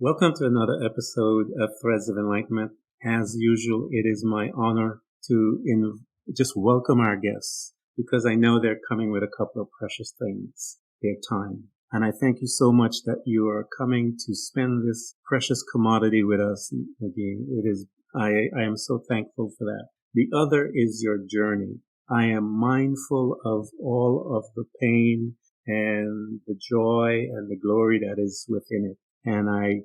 Welcome to another episode of Threads of Enlightenment. As usual, it is my honor to just welcome our guests because I know they're coming with a couple of precious things, their time. And I thank you so much that you are coming to spend this precious commodity with us again. I am so thankful for that. The other is your journey. I am mindful of all of the pain and the joy and the glory that is within it. And I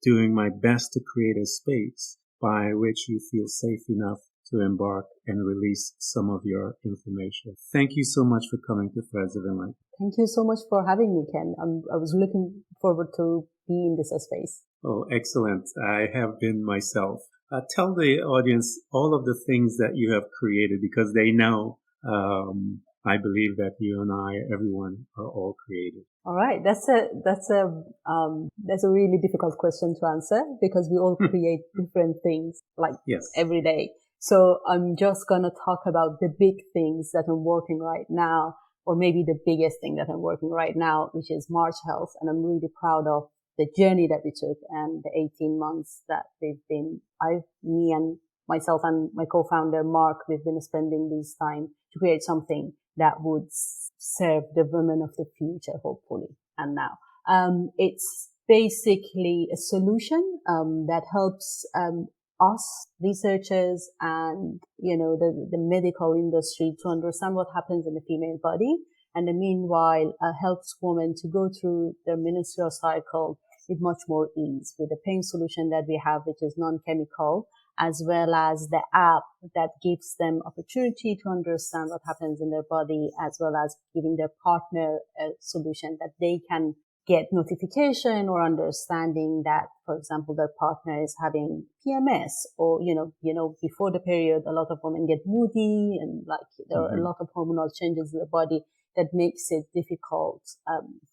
doing my best to create a space by which you feel safe enough to embark and release some of your information. Thank you so much for coming to Threads of Enlightenment. Thank you so much for having me, Ken. I was looking forward to be in this space. Oh, excellent. I have been myself. Tell the audience all of the things that you have created because they know I believe that you and everyone are all creative. All right. That's a really difficult question to answer because we all create different things every day. So I'm just going to talk about the big things that I'm working right now, or maybe the biggest thing that I'm working right now, which is March Health. And I'm really proud of the journey that we took and the 18 months that me and myself and my co-founder, Mark, we've been spending this time to create something that would serve the women of the future, hopefully, and now. It's basically a solution that helps us researchers and the medical industry to understand what happens in the female body, and meanwhile helps women to go through their menstrual cycle with much more ease with the pain solution that we have, which is non-chemical, as well as the app that gives them opportunity to understand what happens in their body, as well as giving their partner a solution that they can get notification or understanding that, for example, their partner is having PMS or, before the period, a lot of women get moody and there are a lot of hormonal changes in the body that makes it difficult,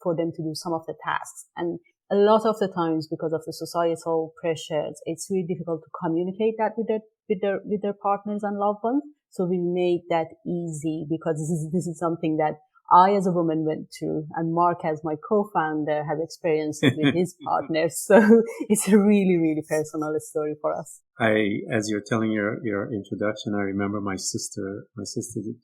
for them to do some of the tasks. And a lot of the times, because of the societal pressures, it's really difficult to communicate that with their partners and loved ones. So we make that easy because this is something that I, as a woman, went through, and Mark, as my co-founder, has experienced it with his partner. So it's a really, really personal story for us. As you're telling your introduction, I remember my sister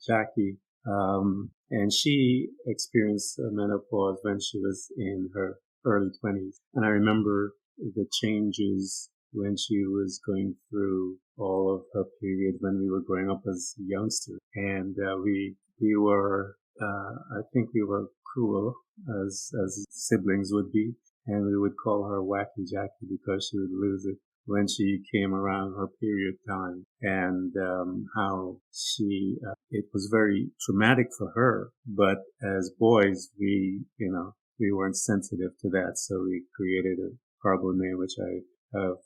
Jackie, and she experienced menopause when she was in her early 20s. And I remember the changes when she was going through all of her period when we were growing up as youngsters. And we were, I think we were cruel as siblings would be. And we would call her Wacky Jackie because she would lose it when she came around her period time, and how it was very traumatic for her. But as boys, we weren't sensitive to that, so we created a horrible name, which I have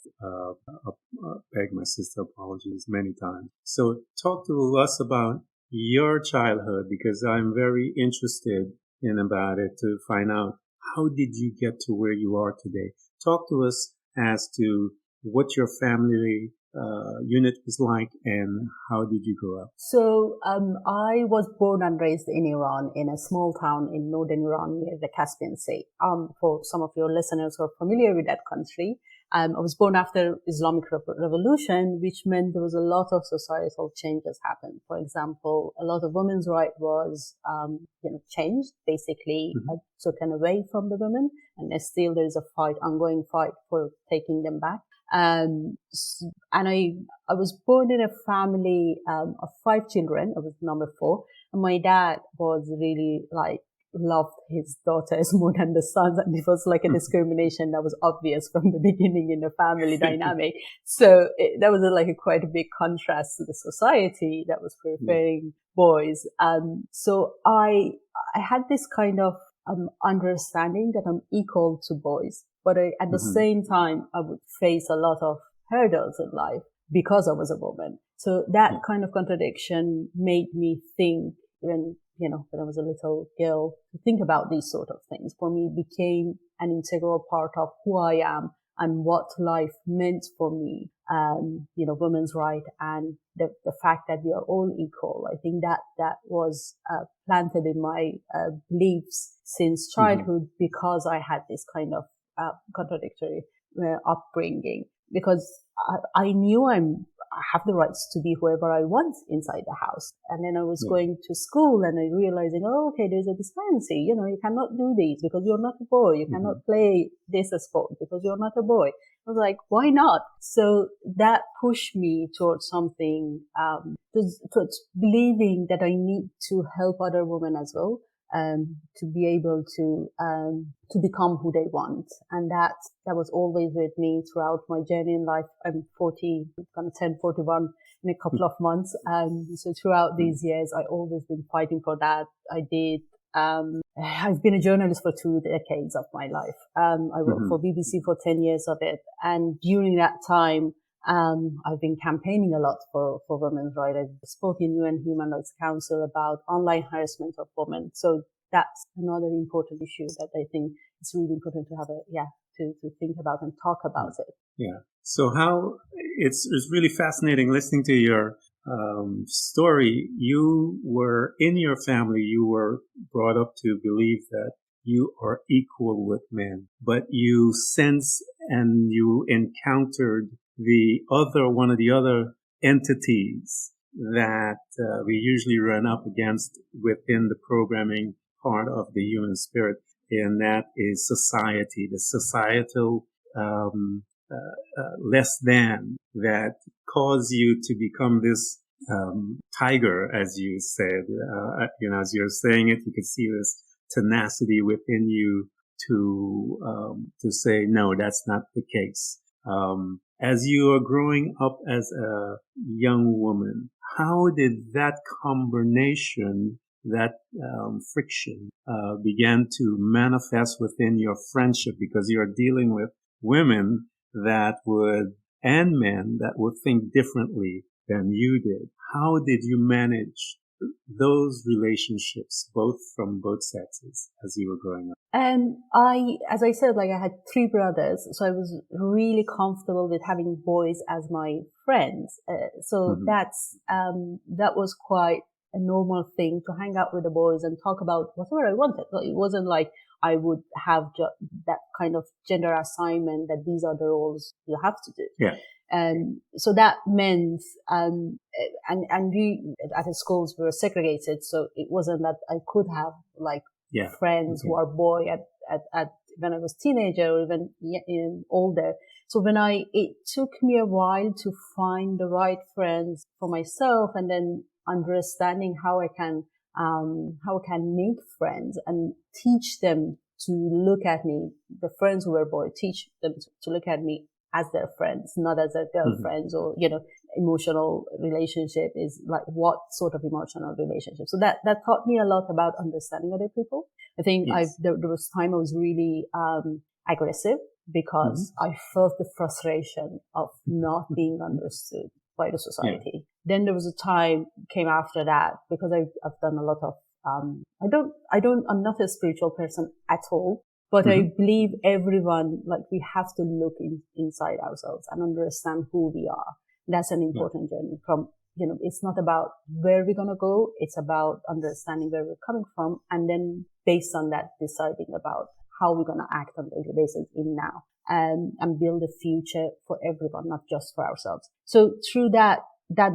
begged my sister apologies many times. So talk to us about your childhood, because I'm very interested about it to find out how did you get to where you are today. Talk to us as to what your family unit was like and how did you grow up? So I was born and raised in Iran, in a small town in northern Iran near the Caspian Sea. For some of your listeners who are familiar with that country, I was born after Islamic Revolution, which meant there was a lot of societal changes happened. For example, a lot of women's rights was changed, basically taken away from the women, and still there is a ongoing fight for taking them back. And I was born in a family of 5 children. I was number 4. And my dad was really loved his daughters more than the sons. And it was like a discrimination that was obvious from the beginning in the family dynamic. So that was quite a big contrast to the society that was preferring boys. So I had this kind of understanding that I'm equal to boys. But at the same time, I would face a lot of hurdles in life because I was a woman. So that kind of contradiction made me think, when I was a little girl, to think about these sort of things. For me, it became an integral part of who I am and what life meant for me. Women's right and the fact that we are all equal. I think that was planted in my beliefs since childhood because I had this kind of contradictory upbringing, because I knew I have the rights to be whoever I want inside the house. And then I was going to school and I realizing, okay, there's a disparity. You cannot do these because you're not a boy. You cannot play this as sport because you're not a boy. I was like, why not? So that pushed me towards something, towards believing that I need to help other women as well. To be able to become who they want. And that was always with me throughout my journey in life. I'm 40, gonna turn 41 in a couple of months. So throughout these years, I always been fighting for that. I've been a journalist for 2 decades of my life. I worked for BBC for 10 years of it. And during that time, I've been campaigning a lot for women's rights. I've spoken in UN Human Rights Council about online harassment of women. So that's another important issue that I think it's really important to have to think about and talk about it. Yeah. So it's really fascinating listening to your story. You were in your family, you were brought up to believe that you are equal with men, but you sense and you encountered one of the other entities that we usually run up against within the programming part of the human spirit, and that is society, the societal less than that cause you to become this tiger, as you said. As you're saying it, you can see this tenacity within you to say, no, that's not the case. As you are growing up as a young woman, how did that combination, that friction, began to manifest within your friendship? Because you're dealing with women and men that would think differently than you did. How did you manage those relationships, from both sexes, as you were growing up? As I said, I had 3 brothers, so I was really comfortable with having boys as my friends. That was quite a normal thing to hang out with the boys and talk about whatever I wanted. So it wasn't like I would have that kind of gender assignment that these are the roles you have to do. Yeah. So that meant, and we, at the schools, we were segregated. So it wasn't that I could have friends who are boy at when I was teenager or even older. So it took me a while to find the right friends for myself, and then understanding how I can make friends and teach them to look at me, the friends who were boy, teach them to look at me as their friends, not as their girlfriends or, emotional relationship is like what sort of emotional relationship. So that taught me a lot about understanding other people. I think there was time I was really, aggressive because I felt the frustration of not being understood by the society. Yeah. Then there was a time came after that because I've done a lot of, I'm not a spiritual person at all. But I believe everyone, we have to look inside ourselves and understand who we are. That's an important journey from, it's not about where we're going to go. It's about understanding where we're coming from. And then based on that, deciding about how we're going to act on a daily basis in now and build a future for everyone, not just for ourselves. So through that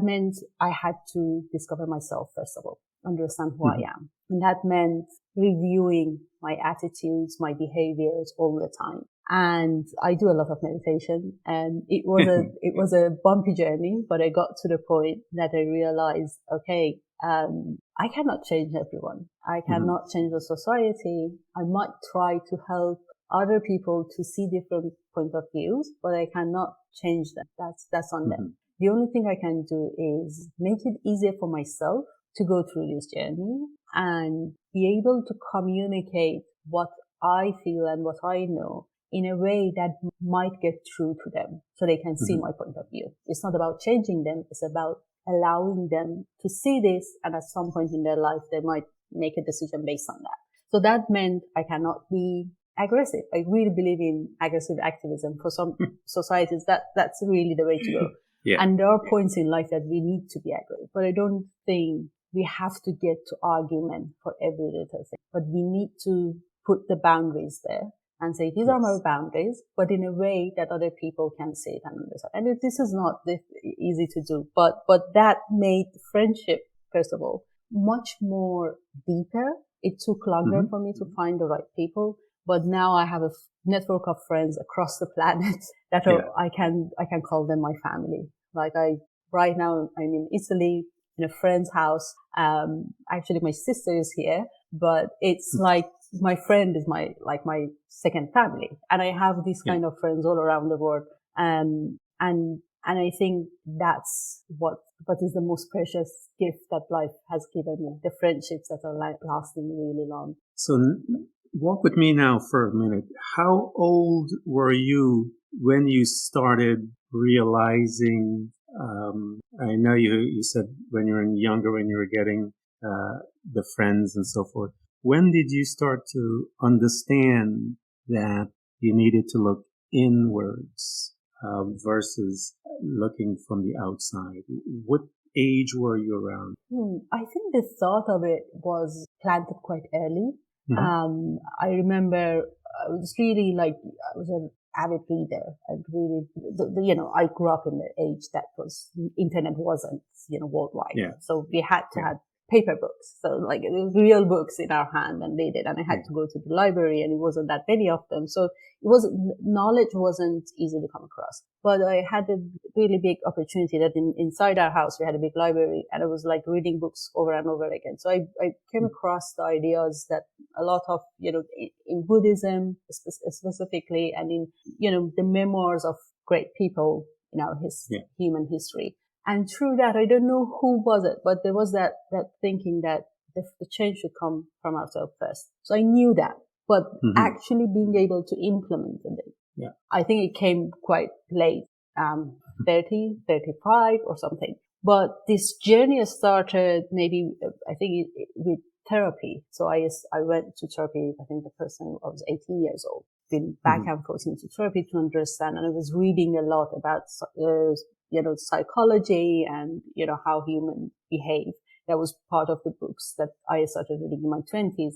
meant I had to discover myself, first of all, understand who I am. And that meant reviewing my attitudes, my behaviors all the time. And I do a lot of meditation, and it was a bumpy journey, but I got to the point that I realized, okay, I cannot change everyone. I cannot change the society. I might try to help other people to see different point of views, but I cannot change them. That's on them. The only thing I can do is make it easier for myself to go through this journey and be able to communicate what I feel and what I know in a way that might get through to them so they can see my point of view. It's not about changing them. It's about allowing them to see this, and at some point in their life, they might make a decision based on that. So that meant I cannot be aggressive. I really believe in aggressive activism. For some societies, that's really the way to go. Yeah. And there are points in life that we need to be aggressive, but I don't think we have to get to argument for every little thing. But we need to put the boundaries there and say, these are my boundaries, but in a way that other people can see it and understand. And this is not easy to do, but that made friendship, first of all, much more deeper. It took longer for me to find the right people, but now I have a network of friends across the planet that are, I can call them my family. Like right now I'm in Italy in a friend's house. Actually my sister is here, but it's like my friend is my second family. And I have these kind of friends all around the world. And I think that's what is the most precious gift that life has given me, the friendships that are lasting really long. So walk with me now for a minute. How old were you when you started realizing, I know you said when you were younger, when you were getting the friends and so forth. When did you start to understand that you needed to look inwards versus looking from the outside? What age were you around? I think the thought of it was planted quite early. I remember I was really I was an avid reader. I really, I grew up in the age that was internet wasn't, worldwide. Yeah. So we had to have paper books. So real books in our hand and read it. And I had to go to the library and it wasn't that many of them. So knowledge wasn't easy to come across. But I had a really big opportunity that inside our house, we had a big library and I was reading books over and over again. So I came across the ideas that a lot of, in Buddhism specifically and in, the memoirs of great people in our human history. And through that, I don't know who was it, but there was that thinking that the change should come from ourselves first. So I knew that, but actually being able to implement it, I think it came quite late, 30, 35 or something. But this journey started maybe, I think with therapy. So I went to therapy, I think the first time I was 18 years old. Been back and forth into therapy to understand. And I was reading a lot about, psychology and, how humans behave. That was part of the books that I started reading in my 20s.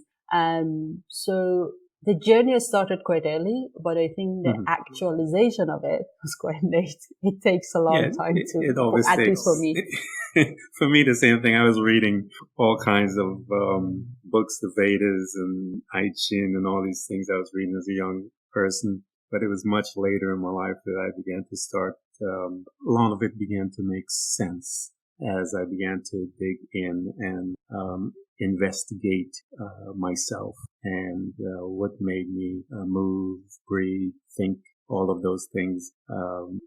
So the journey started quite early, but I think the actualization of it was quite late. It takes a long time it always at takes. least for me. For me, the same thing. I was reading all kinds of books, the Vedas and I Ching and all these things I was reading as a young person. But it was much later in my life that I began to start, a lot of it began to make sense as I began to dig in and investigate myself and what made me move, breathe, think, all of those things.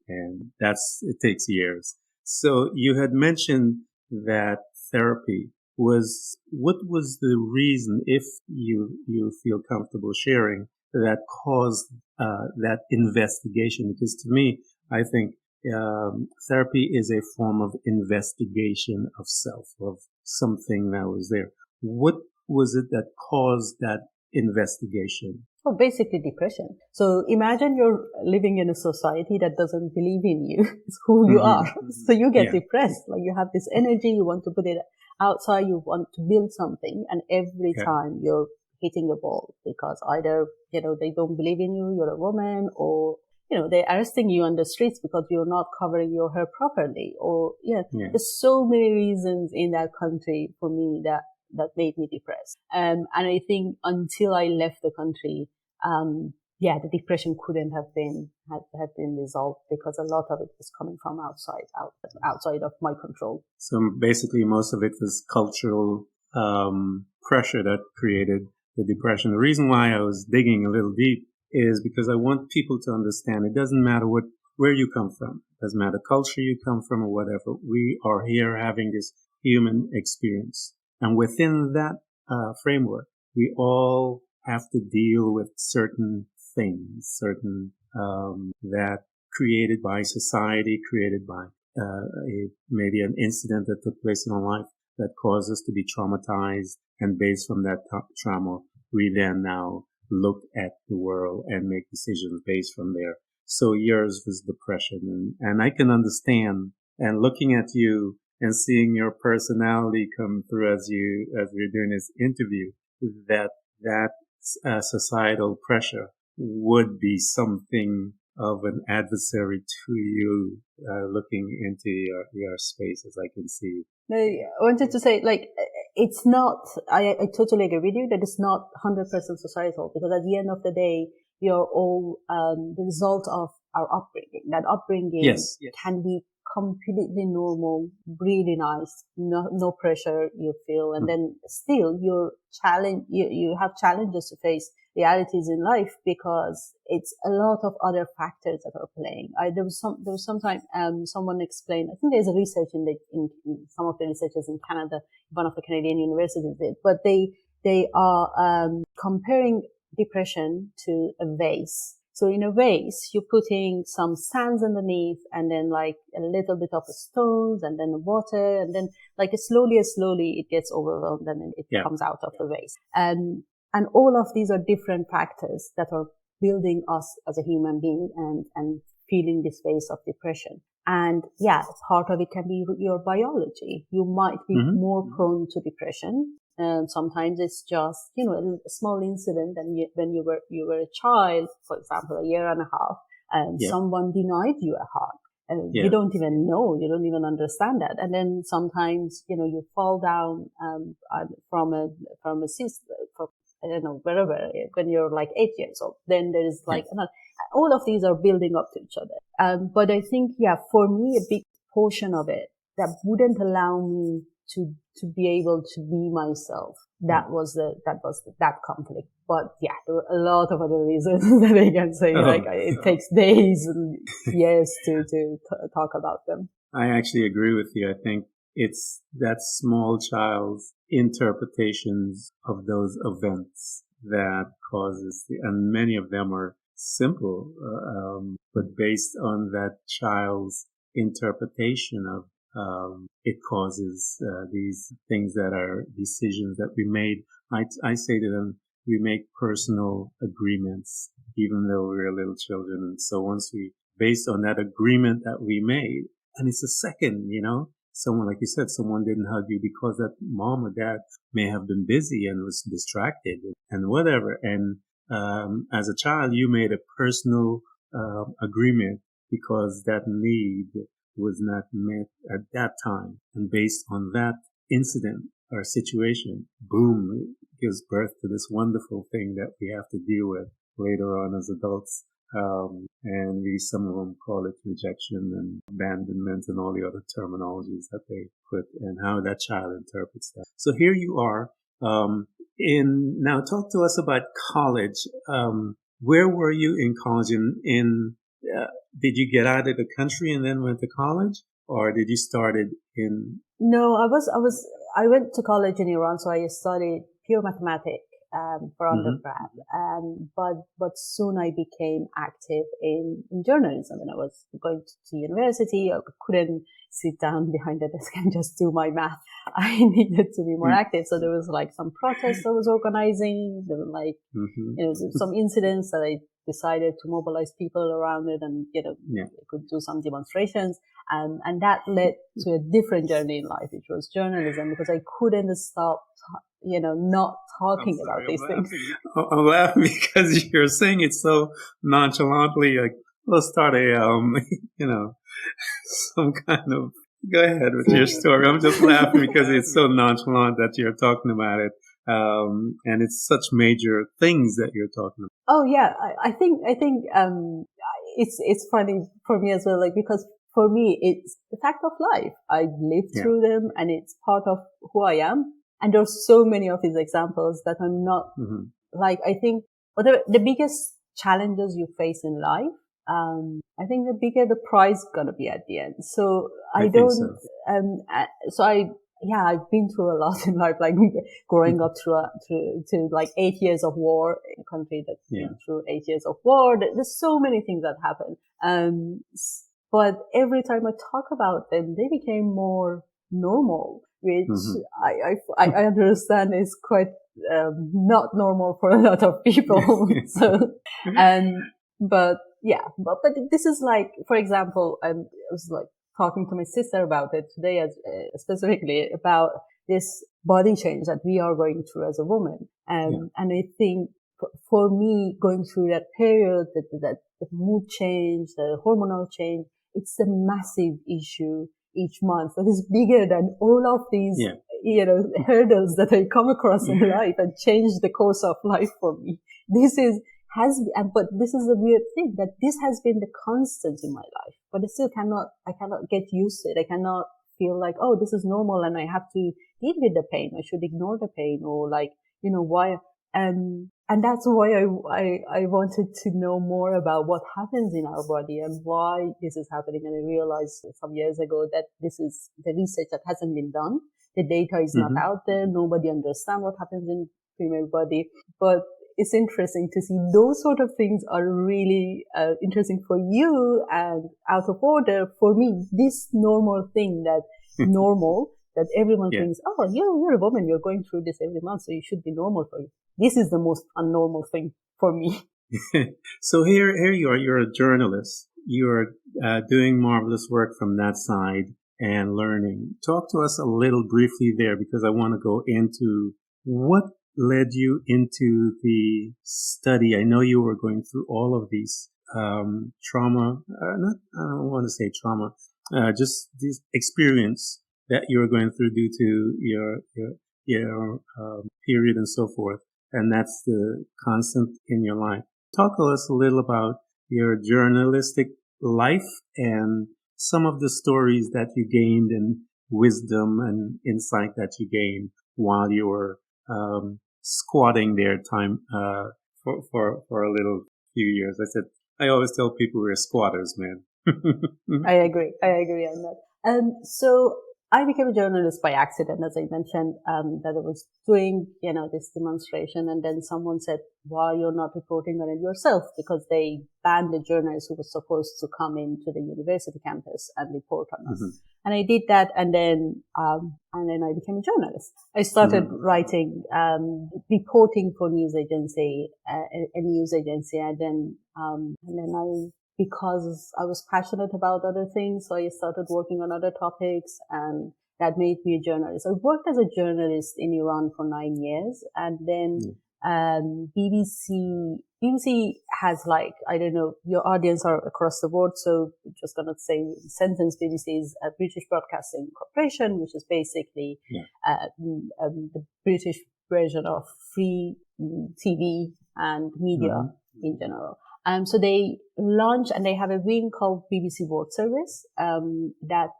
And it takes years. So you had mentioned that therapy what was the reason, if you feel comfortable sharing, that caused that investigation? Because to me, I think therapy is a form of investigation of self, of something that was there. What was it that caused that investigation? Oh, basically depression. So imagine you're living in a society that doesn't believe in you, it's who you are. So you get depressed. You have this energy, you want to put it outside, you want to build something, and every time you're hitting a wall because either, they don't believe in you, you're a woman, or, they're arresting you on the streets because you're not covering your hair properly, or, there's so many reasons in that country for me that made me depressed. And I think until I left the country, the depression couldn't have been resolved because a lot of it was coming from outside of my control. So basically most of it was cultural, pressure that created the depression. The reason why I was digging a little deep is because I want people to understand it doesn't matter where you come from. It doesn't matter culture you come from or whatever. We are here having this human experience. And within that framework, we all have to deal with certain things, that created by society, created by maybe an incident that took place in our life that caused us to be traumatized. And based from that trauma, we then now look at the world and make decisions based from there. So yours was depression. And I can understand, and looking at you and seeing your personality come through as we're doing this interview, that societal pressure would be something of an adversary to you, looking into your space, as I can see. I wanted to say, like, it's not, I totally agree with you that it's not 100% societal, because at the end of the day, we are all the result of our upbringing. That upbringing can be completely normal, really nice, no pressure you feel, and then still you have challenges to face, realities in life, because it's a lot of other factors that are playing. There was sometime someone explained, I think there's a research in some of the researchers in Canada, one of the Canadian universities did, but they are comparing depression to a vase. So in a vase, you're putting some sands underneath, and then like a little bit of stones, and then water, and then like slowly it gets overwhelmed, and then it comes out of the vase. And all of these are different factors that are building us as a human being and feeling this phase of depression. And part of it can be your biology. You might be more prone to depression. Sometimes it's just, a small incident. And when you were a child, for example, a year and a half, and someone denied you a hug. You don't even know, you don't even understand that. And then sometimes, you fall down, from a I don't know, wherever, when you're like 8 years old, then there is like, all of these are building up to each other. But I think, for me, a big portion of it that wouldn't allow me to be able to be myself, that was that conflict. But there were a lot of other reasons that I can say, it takes days and years to talk about them. I actually agree with you. I think it's that small child's interpretations of those events that causes, and many of them are simple, but based on that child's interpretation of, it causes these things that are decisions that we made. I say to them, we make personal agreements, even though we're little children. And so once based on that agreement that we made, and it's a second, someone, like you said, someone didn't hug you because that mom or dad may have been busy and was distracted and whatever. And as a child, you made a personal agreement because that need was not met at that time. And based on that incident or situation, boom, it gives birth to this wonderful thing that we have to deal with later on as adults. And some of them call it rejection and abandonment and all the other terminologies that they put, and how that child interprets that. So here you are. Now talk to us about college. Where were you in college? Did you get out of the country and then went to college, or did you start it in? No, I went to college in Iran, so I studied pure mathematics. For undergrad. But soon I became active in journalism. When I was going to university, I couldn't sit down behind the desk and just do my math. I needed to be more active. So there was like some protests I was organizing. There were like, some incidents that I decided to mobilize people around it, and, I could do some demonstrations. And that led to a different journey in life, which was journalism, because I couldn't stop, not talking about these things. I'm laughing because you're saying it so nonchalantly. Like, let's start some kind of, go ahead with your story. I'm just laughing because it's so nonchalant that you're talking about it. And it's such major things that you're talking about. Oh yeah. I think, it's funny for me as well, like, because for me, it's the fact of life. I lived through them, and it's part of who I am. And there's so many of these examples that I'm not, like, I think the biggest challenges you face in life, I think the bigger the prize gonna be at the end. So I've been through a lot in life, like growing up to like 8 years of war in a country that's been through 8 years of war. There's so many things that happen. But every time I talk about them, they became more normal, which I understand is quite not normal for a lot of people. So, but this is like, for example, I was like talking to my sister about it today, specifically about this body change that we are going through as a woman. And I think for me, going through that period, that the mood change, the hormonal change, it's a massive issue each month that is bigger than all of these, hurdles that I come across in life and change the course of life for me. But this is a weird thing that this has been the constant in my life, but I cannot get used to it. I cannot feel like, oh, this is normal and I have to deal with the pain. I should ignore the pain or why. And that's why I wanted to know more about what happens in our body and why this is happening. And I realized some years ago that this is the research that hasn't been done. The data is not out there. Nobody understands what happens in female body, but it's interesting to see those sort of things are really interesting for you and out of order for me. This normal thing that everyone thinks, oh, you're a woman, you're going through this every month, so you should be normal for you. This is the most unnormal thing for me. So here you are. You're a journalist. You're doing marvelous work from that side and learning. Talk to us a little briefly there, because I want to go into what led you into the study. I know you were going through all of these trauma. I don't want to say trauma. Just this experience that you were going through due to your period and so forth. And that's the constant in your life. Talk to us a little about your journalistic life and some of the stories that you gained and wisdom and insight that you gained while you were squatting there time for a little few years. I always tell people we're squatters, man. I agree on that. So I became a journalist by accident, as I mentioned, that I was doing, this demonstration, and then someone said, why you're not reporting on it yourself? Because they banned the journalist who was supposed to come into the university campus and report on us. And I did that, and then I became a journalist. I started writing, reporting for a news agency, and then because I was passionate about other things, so I started working on other topics, and that made me a journalist. I worked as a journalist in Iran for 9 years, and then BBC has, I don't know, your audience are across the board, so I'm just gonna say sentence. BBC is a British Broadcasting Corporation, which is basically the British version of free TV and media in general. So they launch, and they have a wing called BBC World Service, that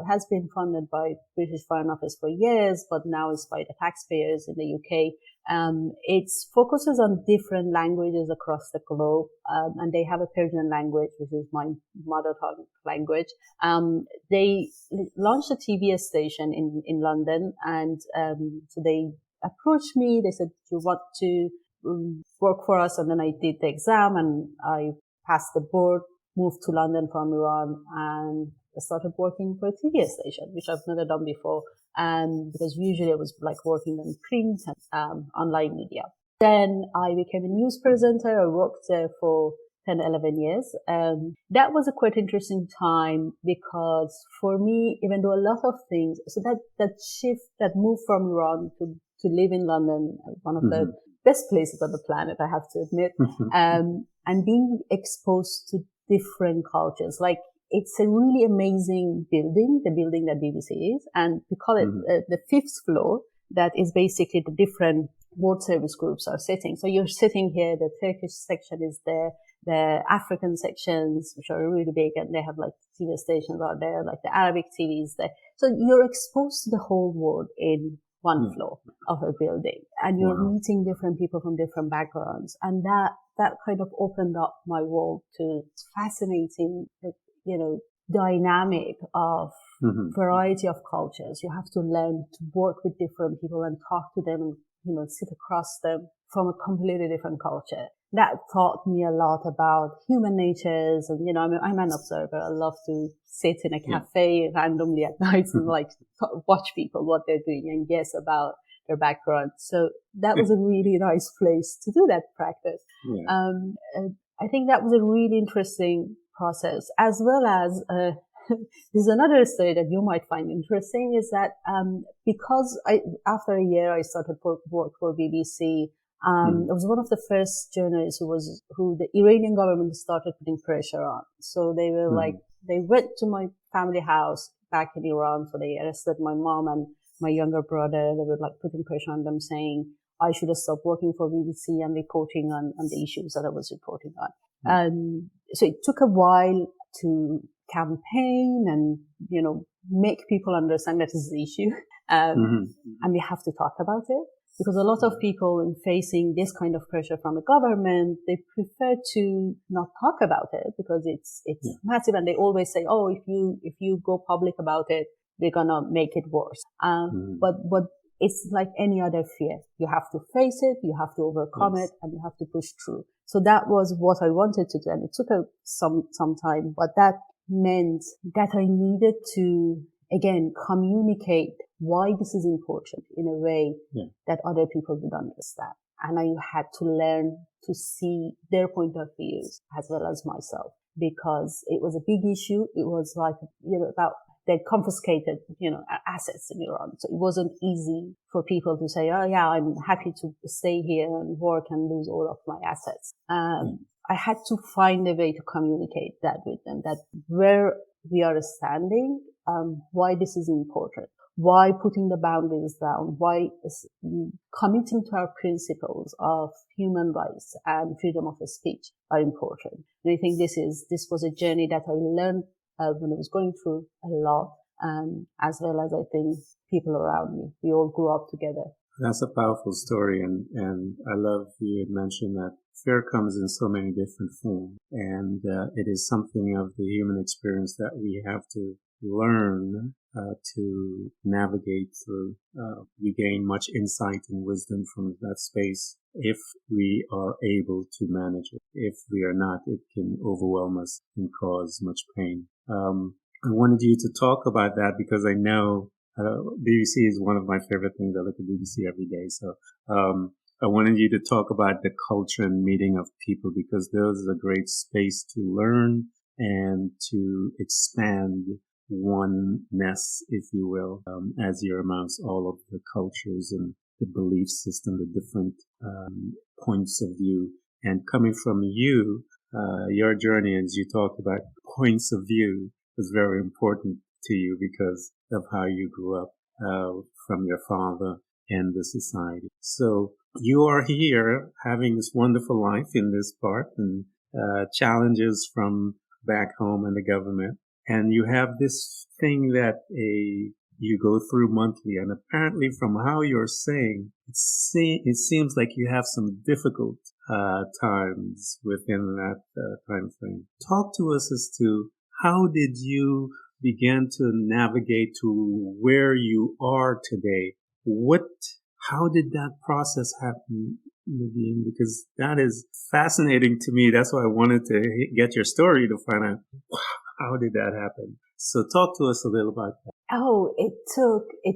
has been funded by British Foreign Office for years, but now is by the taxpayers in the UK. It focuses on different languages across the globe, and they have a Persian language, which is my mother tongue language. They launched a TV station in London, and so they approached me. They said, "Do you want to work for us?" And then I did the exam, and I passed the board, moved to London from Iran, and I started working for a TV station, which I've never done before. And because usually I was working on print and online media. Then I became a news presenter. I worked there for 10, 11 years. That was a quite interesting time, because for me, even though a lot of things, so that shift, that move from Iran to live in London, one of the best places on the planet, I have to admit, and being exposed to different cultures. It's a really amazing building, the building that BBC is, and we call it the fifth floor. That is basically the different World Service groups are sitting. So you're sitting here, the Turkish section is there, the African sections, which are really big, and they have TV stations are there, the Arabic TV is there. So you're exposed to the whole world in one floor of a building, and you're meeting different people from different backgrounds. And that kind of opened up my world to fascinating, dynamic of variety of cultures. You have to learn to work with different people and talk to them and, sit across them from a completely different culture. That taught me a lot about human natures. And, I'm an observer. I love to sit in a cafe randomly at night and watch people, what they're doing, and guess about their background. So that was a really nice place to do that practice. I think that was a really interesting process, as well as there's another story that you might find interesting, is that because after a year I started work for BBC, It was one of the first journalists who the Iranian government started putting pressure on. So they were they went to my family house back in Iran. So they arrested my mom and my younger brother. They were putting pressure on them, saying I should have stopped working for BBC and reporting on the issues that I was reporting on. So it took a while to campaign and, make people understand that is the issue. And we have to talk about it. Because a lot of people in facing this kind of pressure from the government, they prefer to not talk about it because it's massive, and they always say, "Oh, if you go public about it, we're gonna make it worse." But it's like any other fear. You have to face it, you have to overcome it, and you have to push through. So that was what I wanted to do, and it took some time, but that meant that I needed to again communicate why this is important in a way that other people would understand. And I had to learn to see their point of views as well as myself, because it was a big issue. It was about they confiscated, assets in Iran. So it wasn't easy for people to say, oh yeah, I'm happy to stay here and work and lose all of my assets. I had to find a way to communicate that with them, that where we are standing, why this is important. Why putting the boundaries down, why committing to our principles of human rights and freedom of speech are important. And I think this was a journey that I learned when I was going through a lot, as well as I think people around me. We all grew up together. That's a powerful story, and I love you had mentioned that fear comes in so many different forms, and it is something of the human experience that we have to learn to navigate through. We gain much insight and wisdom from that space if we are able to manage it. If we are not, it can overwhelm us and cause much pain. I wanted you to talk about that because I know BBC is one of my favorite things. I look at BBC every day. So I wanted you to talk about the culture and meeting of people, because there is a great space to learn and to expand oneness, if you will, as you're amongst all of the cultures and the belief system, the different points of view. And coming from you, your journey, as you talked about points of view, was very important to you because of how you grew up from your father and the society. So you are here having this wonderful life in this part, and challenges from back home and the government. And you have this thing that you go through monthly. And apparently from how you're saying, it seems like you have some difficult times within that time frame. Talk to us as to how did you begin to navigate to where you are today? How did that process happen, Negin? Because that is fascinating to me. That's why I wanted to get your story to find out how did that happen. So talk to us a little about that. Oh, it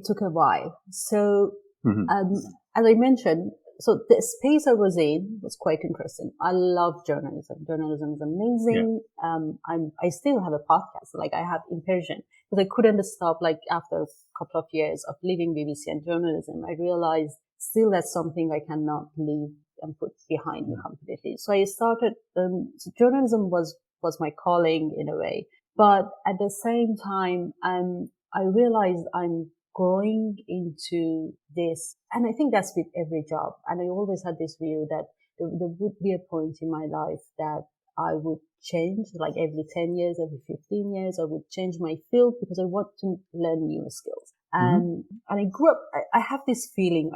took a while. So, as I mentioned, so the space I was in was quite interesting. I love journalism. Journalism is amazing. Yeah. I still have a podcast, I have in Persian, because I couldn't stop, after a couple of years of leaving BBC and journalism, I realized still that's something I cannot leave and put behind me completely. So I started, so journalism was my calling in a way. But at the same time, I realized I'm growing into this, and I think that's with every job. And I always had this view that there would be a point in my life that I would change, every 10 years, every 15 years, I would change my field because I want to learn new skills. And I grew up, I had this feeling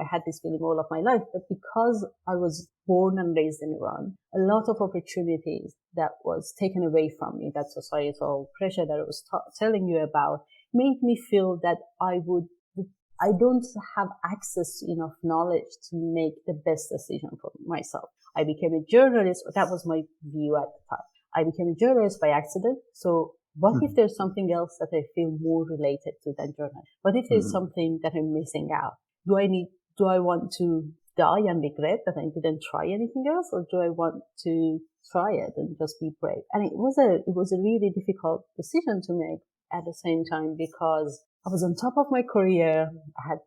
all of my life, that because I was born and raised in Iran, a lot of opportunities that was taken away from me, that societal pressure that I was telling you about, made me feel that I don't have access to enough knowledge to make the best decision for myself. I became a journalist. That was my view at the time. I became a journalist by accident. So what if there's something else that I feel more related to than journalism? What if there's something that I'm missing out? Do I want to die and regret that I didn't try anything else, or do I want to try it and just be brave? And it was a really difficult decision to make at the same time, because I was on top of my career. I had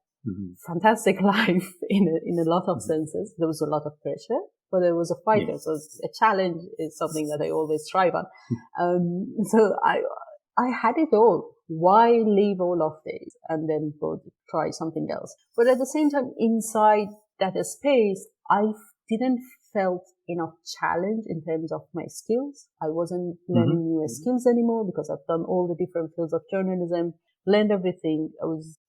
fantastic life in a lot of senses. There was a lot of pressure, but there was a fighter. Yes. So a challenge is something that I always strive on. So I had it all. Why leave all of this and then go to try something else? But at the same time, inside that space, I didn't felt enough challenge in terms of my skills. I wasn't learning new skills anymore because I've done all the different fields of journalism, learned everything. I was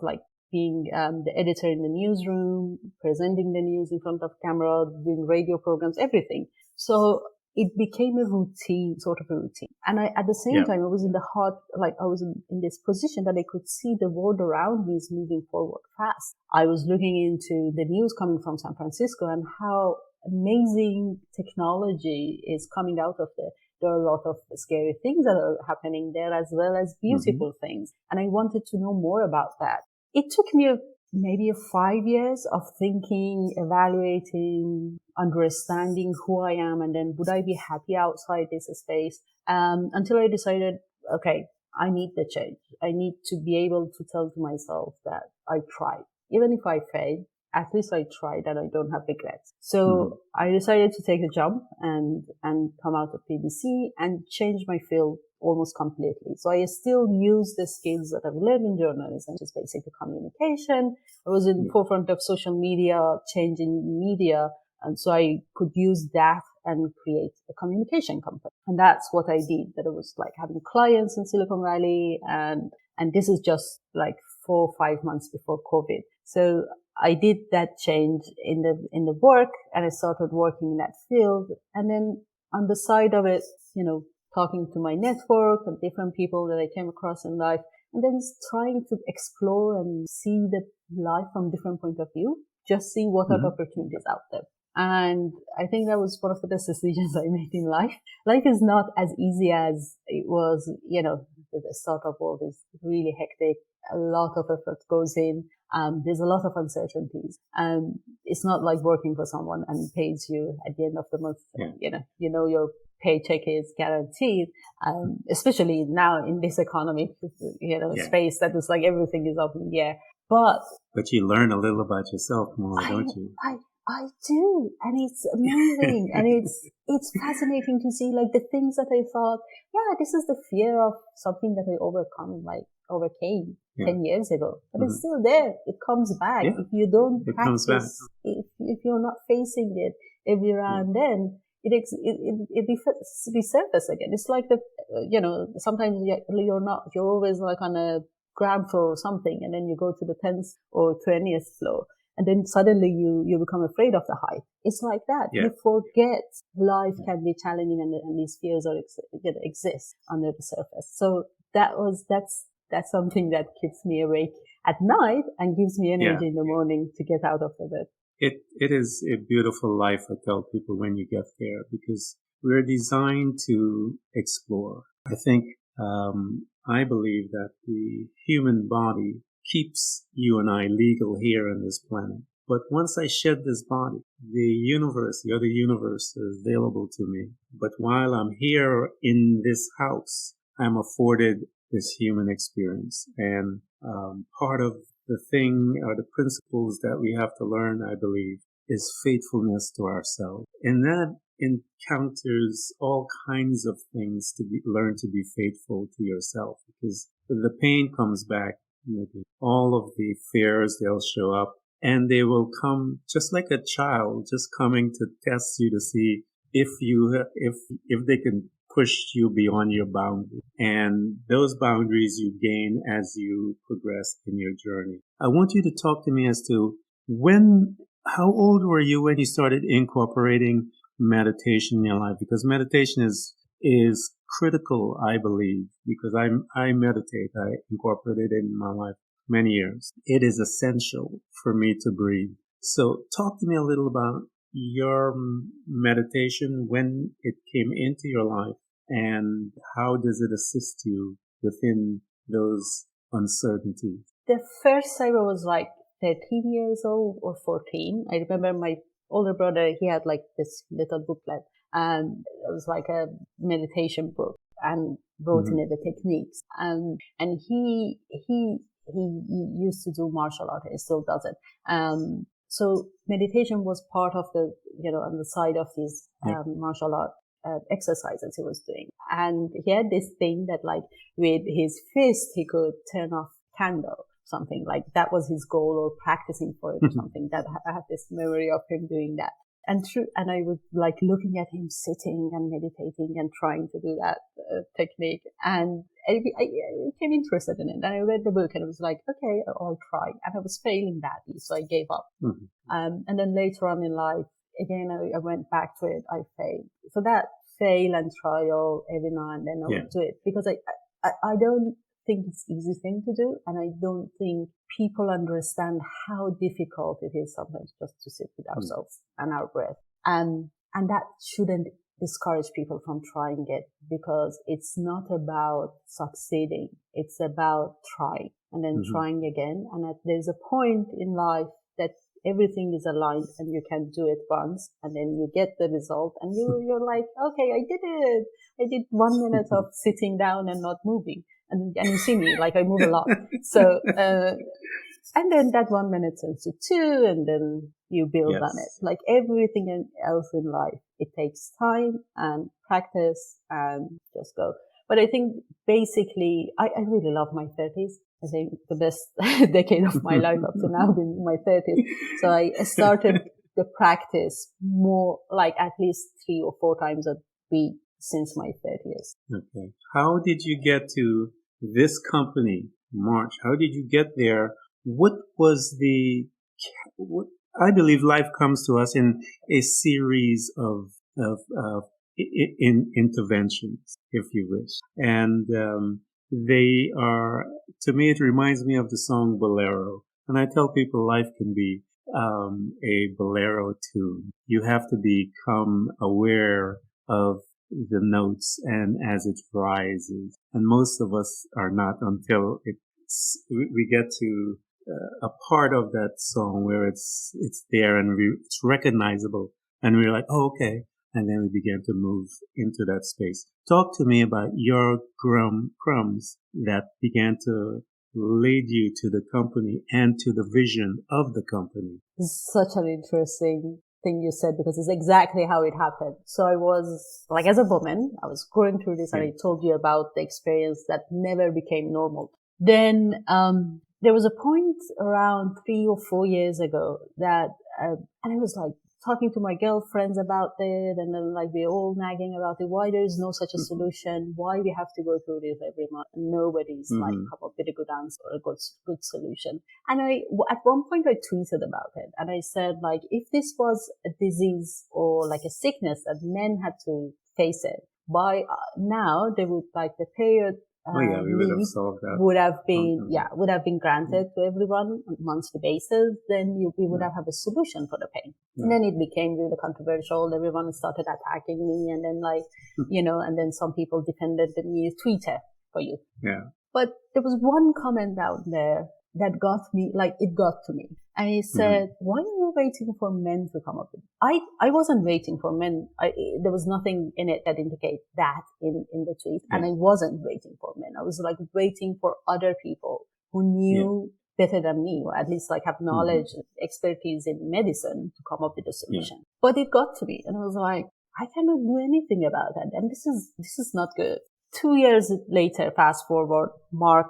like being the editor in the newsroom, presenting the news in front of camera, doing radio programs, everything. So it became a routine, sort of a routine. And at the same time, I was in the heart, like I was in this position that I could see the world around me is moving forward fast. I was looking into the news coming from San Francisco and how amazing technology is coming out of there. There are a lot of scary things that are happening there as well as beautiful things. And I wanted to know more about that. It took me maybe 5 years of thinking, evaluating, understanding who I am, and then would I be happy outside this space? Until I decided, okay, I need the change. I need to be able to tell to myself that I tried. Even if I failed, at least I tried and I don't have regrets. So I decided to take a jump and come out of BBC and change my field almost completely. So I still use the skills that I've learned in journalism, just basic communication. I was in the forefront of social media, changing media. And so I could use that and create a communication company. And that's what I did. That it was like having clients in Silicon Valley. And this is just like 4 or 5 months before COVID. So I did that change in the work and I started working in that field. And then on the side of it, talking to my network and different people that I came across in life, and then trying to explore and see the life from different point of view, just see what are the opportunities out there. And I think that was one of the best decisions I made in life. Life is not as easy as it was, the startup world is really hectic. A lot of effort goes in. There's a lot of uncertainties. It's not like working for someone and pays you at the end of the month. Your paycheck is guaranteed. Especially now in this economy, space that is like everything is up in the air. But you learn a little about yourself more, don't you? I do. And it's amazing. And it's fascinating to see like the things that I thought, this is the fear of something that I overcame 10 years ago. But it's still there. It comes back. If you don't practice, if you're not facing it every now and then, it resurfaces again. It's like sometimes you're always like on a ground floor or something, and then you go to the 10th or 20th floor. And then suddenly you become afraid of the height. It's like that. You forget life can be challenging and these fears exist under the surface. So that's something that keeps me awake at night and gives me energy in the morning to get out of the bed. It is a beautiful life, I tell people, when you get there, because we're designed to explore. I think, I believe that the human body keeps you and I legal here on this planet. But once I shed this body, the other universe is available to me. But while I'm here in this house, I'm afforded this human experience. And part of the thing or the principles that we have to learn, I believe, is faithfulness to ourselves. And that encounters all kinds of things to learn to be faithful to yourself, because the pain comes back. All of the fears, they'll show up, and they will come just like a child, just coming to test you to see if they can push you beyond your boundaries. And those boundaries you gain as you progress in your journey. I want you to talk to me as to how old were you when you started incorporating meditation in your life? Because meditation is critical, I believe, because I meditate. I incorporated it in my life many years. It is essential for me to breathe. So talk to me a little about your meditation, when it came into your life, and how does it assist you within those uncertainties? The first time I was like 13 years old or 14. I remember my older brother, he had like this little booklet, and it was like a meditation book, and wrote in it the techniques. And he he used to do martial art. He still does it. So meditation was part of the, on the side of his martial art exercises he was doing. And he had this thing that like with his fist, he could turn off candle, something like that was his goal, or practicing for it or something. That I have this memory of him doing that. And I was like looking at him sitting and meditating and trying to do that technique. And I became interested in it. And I read the book and I was like, okay, I'll try. And I was failing badly, so I gave up. And then later on in life, again, I went back to it. I failed. So that fail and trial every now and then I would do it, because I don't think it's an easy thing to do. And I don't think people understand how difficult it is sometimes just to sit with ourselves and our breath. And that shouldn't discourage people from trying it, because it's not about succeeding. It's about trying and then trying again. And there's a point in life that everything is aligned and you can do it once, and then you get the result and you're like, okay, I did it. I did 1 minute of sitting down and not moving. And you see me, like I move a lot. So, and then that 1 minute turns to 2, and then you build on it. Like everything else in life, it takes time and practice and just go. But I think basically, I really love my 30s. I think the best decade of my life up to now been my 30s. So I started the practice more like at least 3 or 4 times a week since my 30s. Okay. How did you get to this company, March? How did you get there? What was I believe life comes to us in a series of interventions, if you wish. And, they are, to me, it reminds me of the song Bolero. And I tell people life can be, a Bolero tune. You have to become aware of the notes and as it rises. And most of us are not until we get to a part of that song where it's there and it's recognizable. And we're like, oh, okay. And then we began to move into that space. Talk to me about your crumbs that began to lead you to the company and to the vision of the company. It's such an interesting thing you said, because it's exactly how it happened. So I was like, as a woman, I was going through this and I told you about the experience that never became normal. Then, there was a point around 3 or 4 years ago that, and I was like, talking to my girlfriends about it, and then like we're all nagging about it. Why there is no such a solution? Why we have to go through this every month? And nobody's like come up with a good answer or a good solution. And at one point I tweeted about it, and I said like, if this was a disease or like a sickness that men had to face it, by now they would like the period. We would have solved that. Would have been granted to everyone on a monthly basis. Then we would have a solution for the pain. And then it became really controversial. Everyone started attacking me, and then like, and then some people defended me Twitter for you. Yeah. But there was one comment out there that got me, like it got to me. And he said, why are you waiting for men to come up with it? I wasn't waiting for men. There was nothing in it that indicated that in the tweet. Yeah. And I wasn't waiting for men. I was like waiting for other people who knew better than me, or at least like have knowledge, expertise in medicine to come up with a solution. Yeah. But it got to me, and I was like, I cannot do anything about that. And this is not good. 2 years later, fast forward, Mark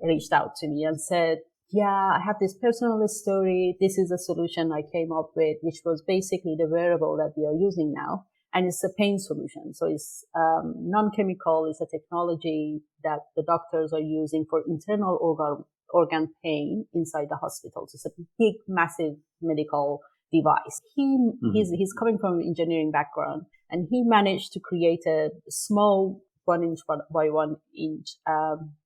reached out to me and said, yeah, I have this personal story. This is a solution I came up with, which was basically the wearable that we are using now. And it's a pain solution. So it's non-chemical. It's a technology that the doctors are using for internal organ pain inside the hospital. So it's a big, massive medical device. He's coming from an engineering background, and he managed to create a small 1 inch by 1 inch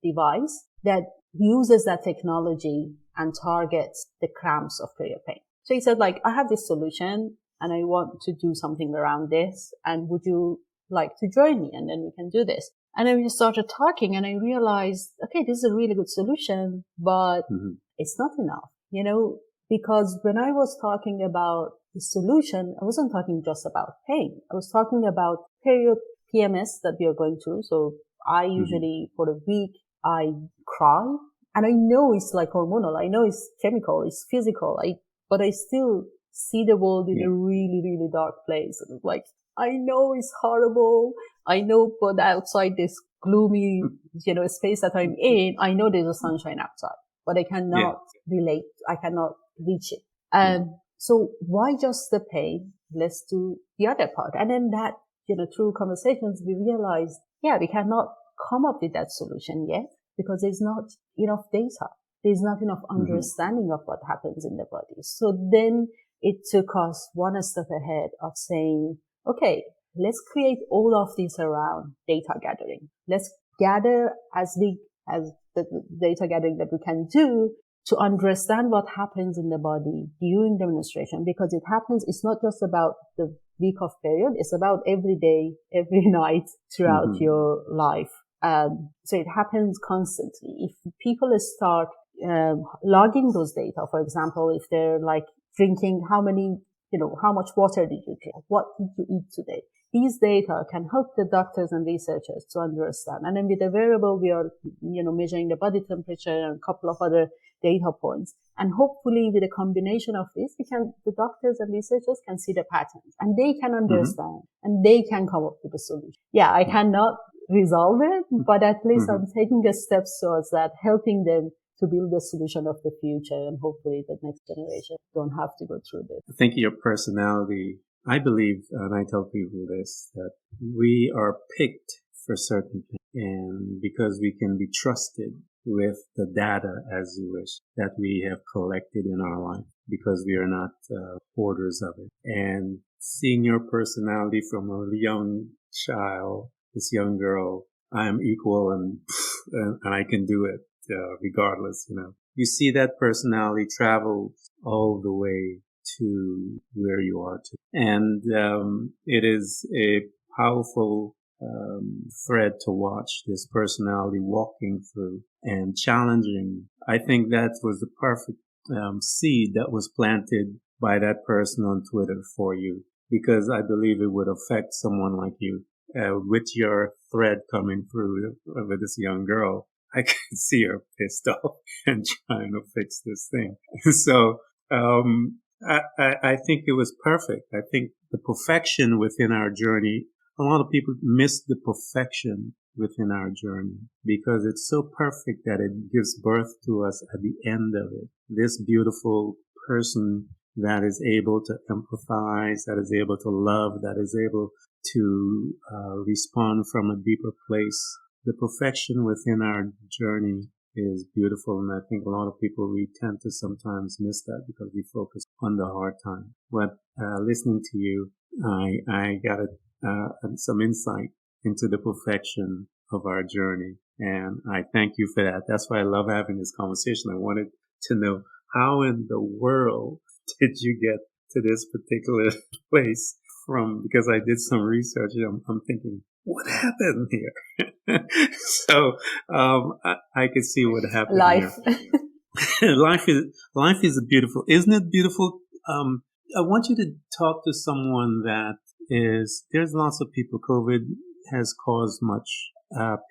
device that uses that technology and targets the cramps of period pain. So he said, like, I have this solution and I want to do something around this, and would you like to join me? And then we can do this. And then we started talking, and I realized, okay, this is a really good solution, but it's not enough, because when I was talking about the solution, I wasn't talking just about pain. I was talking about period PMS that we are going through. So I usually, for a week, I cry And I know it's like hormonal. I know it's chemical, it's physical. But I still see the world in a really, really dark place. And it's like, I know it's horrible. I know, but outside this gloomy, space that I'm in, I know there's a sunshine outside, but I cannot relate. I cannot reach it. So why just the pain? Let's do the other part. And then that, through conversations, we realized, we cannot come up with that solution yet because there's not enough data. There's not enough understanding of what happens in the body. So then it took us one step ahead of saying, okay, let's create all of this around data gathering. Let's gather as big as the data gathering that we can do to understand what happens in the body during the menstruation, because it happens, it's not just about the week of period, it's about every day, every night throughout your life. So it happens constantly. If people start logging those data, for example, if they're like drinking how much water did you drink? What did you eat today? These data can help the doctors and researchers to understand. And then with the wearable, we are, measuring the body temperature and a couple of other data points. And hopefully with a combination of this, the doctors and researchers can see the patterns and they can understand and they can come up with a solution. Yeah, I cannot resolve it, but at least I'm taking the steps towards that, helping them to build the solution of the future, and hopefully the next generation don't have to go through this. I think your personality, I believe, and I tell people this, that we are picked for certain things, and because we can be trusted with the data, as you wish, that we have collected in our life, because we are not hoarders of it. And seeing your personality from a young child, this young girl, I am equal and I can do it. Regardless, you see that personality travel all the way to where you are to. And it is a powerful thread to watch this personality walking through and challenging. I think that was the perfect seed that was planted by that person on Twitter for you, because I believe it would affect someone like you with your thread coming through with this young girl. I can see her pissed off and trying to fix this thing. So, I think it was perfect. I think the perfection within our journey, a lot of people miss the perfection within our journey because it's so perfect that it gives birth to us at the end of it. This beautiful person that is able to empathize, that is able to love, that is able to respond from a deeper place. The perfection within our journey is beautiful, and I think a lot of people, we tend to sometimes miss that because we focus on the hard time. But listening to you, I got some insight into the perfection of our journey, and I thank you for that. That's why I love having this conversation. I wanted to know, how in the world did you get to this particular place because I did some research. I'm thinking, what happened here? So I could see what happened Life. Here. Life is beautiful. Isn't it beautiful? I want you to talk to someone there's lots of people. COVID has caused much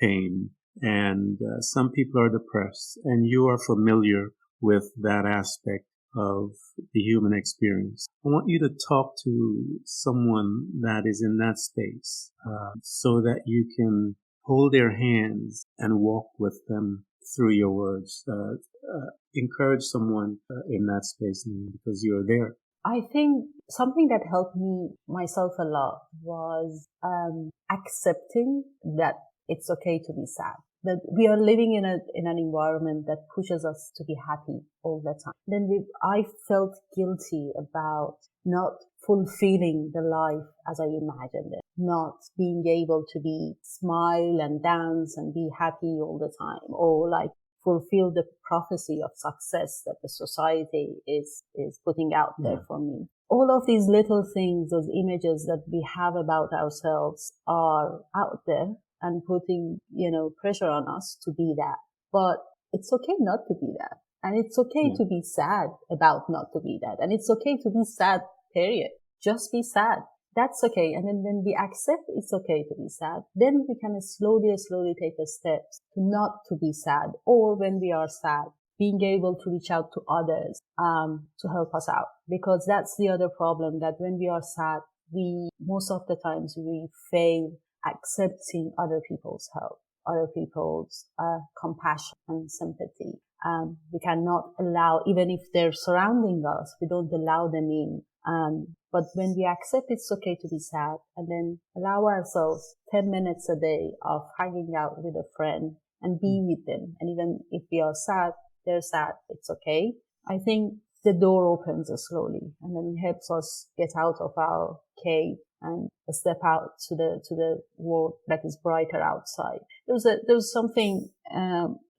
pain, and some people are depressed, and you are familiar with that aspect of the human experience. I want you to talk to someone that is in that space, so that you can hold their hands and walk with them through your words. Encourage someone in that space because you're there. I think something that helped me myself a lot was accepting that it's okay to be sad. That we are living in an environment that pushes us to be happy all the time. Then I felt guilty about not fulfilling the life as I imagined it, not being able to smile and dance and be happy all the time, or like fulfill the prophecy of success that the society is putting out there for me. All of these little things, those images that we have about ourselves are out there and putting, pressure on us to be that. But it's okay not to be that. And it's okay to be sad about not to be that. And it's okay to be sad, period. Just be sad. that's okay. And then when we accept it's okay to be sad, then we can slowly take the steps to not to be sad. Or when we are sad, being able to reach out to others, to help us out. Because that's the other problem, that when we are sad, most of the times we fail accepting other people's help, other people's compassion and sympathy. We cannot allow, even if they're surrounding us, we don't allow them in. But when we accept it's okay to be sad, and then allow ourselves 10 minutes a day of hanging out with a friend and be with them. And even if we are sad, they're sad, it's okay. I think the door opens slowly, and then helps us get out of our cave and step out to the world that is brighter outside. There was something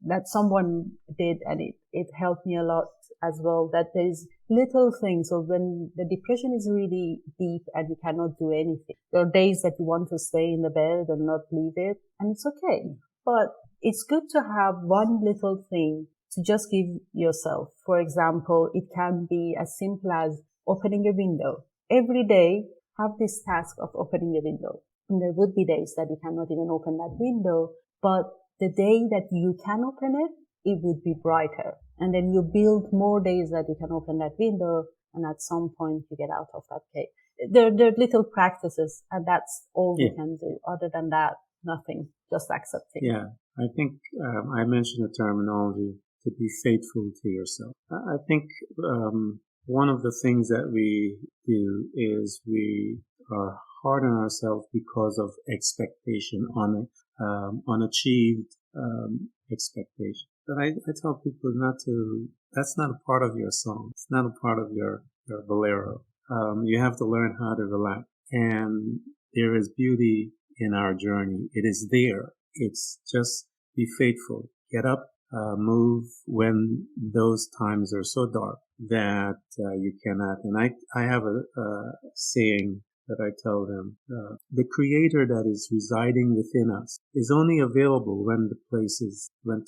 that someone did, and it helped me a lot as well, that there's little things. So when the depression is really deep and you cannot do anything, there are days that you want to stay in the bed and not leave it, and it's okay. But it's good to have one little thing to just give yourself. For example, it can be as simple as opening a window. Every day, have this task of opening a window. And there would be days that you cannot even open that window, but the day that you can open it, it would be brighter. And then you build more days that you can open that window, and at some point you get out of that cave. There are little practices, and that's all we can do. Other than that, nothing, just accepting. Yeah, I think I mentioned the terminology to be faithful to yourself. I think one of the things that we do is we are hard on ourselves because of expectation, unachieved expectation. But I tell people not to, that's not a part of your song. It's not a part of your bolero. You have to learn how to relax. And there is beauty in our journey. It is there. It's just be faithful. Get up, move when those times are so dark that you cannot. And I have a saying that I tell them, the creator that is residing within us is only available when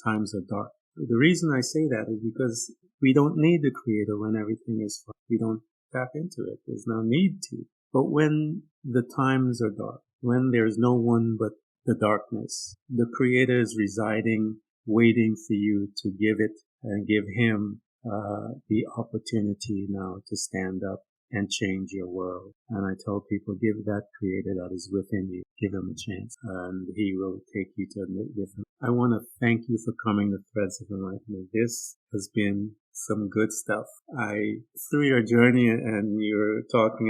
times are dark. The reason I say that is because we don't need the creator when everything is fine. We don't tap into it. There's no need to. But when the times are dark, when there's no one but the darkness, the creator is residing, waiting for you to give it and give him the opportunity now to stand up and change your world. And I tell people, give that creator that is within you, give him a chance, and he will take you to a different. I want to thank you for coming to Threads of Enlightenment. This has been some good stuff. Through your journey and your talking,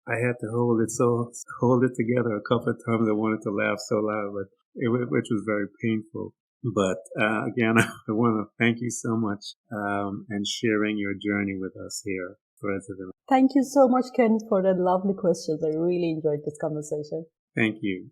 I had to hold it together a couple of times. I wanted to laugh so loud, but which was very painful. But again, I want to thank you so much and sharing your journey with us here. Thank you so much, Ken, for the lovely questions. I really enjoyed this conversation. Thank you.